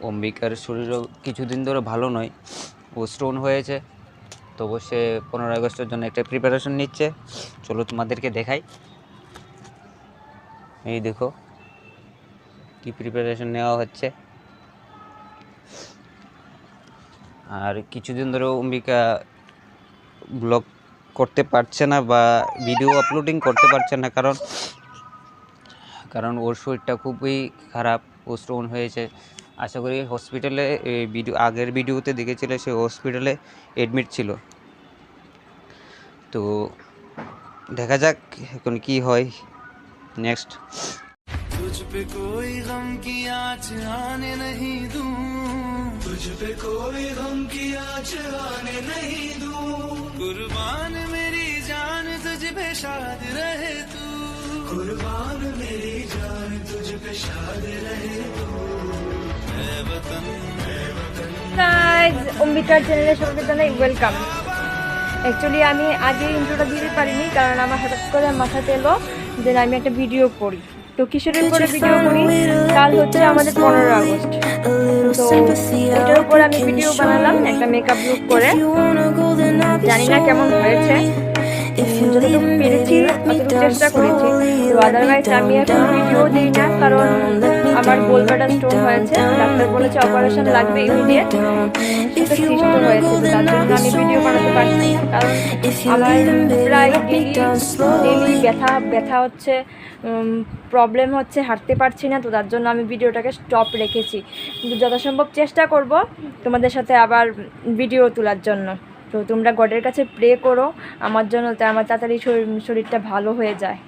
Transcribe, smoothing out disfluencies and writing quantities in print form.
অম্বিকার শরীরও কিছুদিন ধরে ভালো নয়, ও স্টোন হয়েছে। তবু সে 15 আগস্টের জন্য একটা প্রিপারেশন নিচ্ছে। চলো তোমাদেরকে দেখাই। এই দেখো কি প্রিপারেশন নেওয়া হচ্ছে। আর কিছুদিন ধরে অম্বিকা ব্লগ করতে পারছে না বা ভিডিও আপলোডিং করতে পারছে না, কারণ ওর শরীরটা খুবই খারাপ, ও স্টোন হয়েছে। আশা করি হসপিটালে, আগের ভিডিওতে দেখেছিলে সে হসপিটালে এডমিট ছিল। তো দেখা যাক এখন কি হয় নেক্সট। तुझ पे कोई गम की आँच आने नहीं दूं, तुझ पे कोई गम की आँच आने नहीं दूं, कुर्बान मेरी जान तुझ पे शाद रहे तू, कुर्बान मेरी जान तुझ पे शाद रहे तू, ऐ वतन গাইজ, অম্বিকার চ্যানেলে সবাইকে জানাই ওয়েলকাম। অ্যাকচুয়ালি আমি আগে ইন্ট্রোটা দিতে পারিনি, কারণ আমার হঠাৎ করে মাথাতে এলো যে আমি একটা ভিডিও করি। তো কিসের উপরে ভিডিও করি? কাল হচ্ছে আমাদের 15 আগস্ট। তো ওটার উপরে আমি ভিডিও বানালাম একটা মেকআপ লুক করে। জানি না কেমন হয়েছে, যতটুকু পেরেছি ততটুকু চেষ্টা করেছি। তো আদারওয়াইজ আমি এখন ভিডিও দিই না, কারণ আমার গোলব্লাডার স্টোন হয়েছে। ডাক্তার বলেছে অপারেশন লাগবে ইমিডিয়েট, সেটা সিস্ট হয়েছে। তো তার জন্য আমি ভিডিও বানাতে পারছি না, কারণ আমার প্রায় ডেলি ব্যথা হচ্ছে, প্রবলেম হচ্ছে, হাঁটতে পারছি না। তো তার জন্য আমি ভিডিওটাকে স্টপ রেখেছি, কিন্তু যথাসম্ভব চেষ্টা করব তোমাদের সাথে আবার ভিডিও তোলার জন্য। তো তোমরা গডের কাছে প্রে করো আমার জন্য, আমার তাড়াতাড়ি শরীরটা ভালো হয়ে যায়।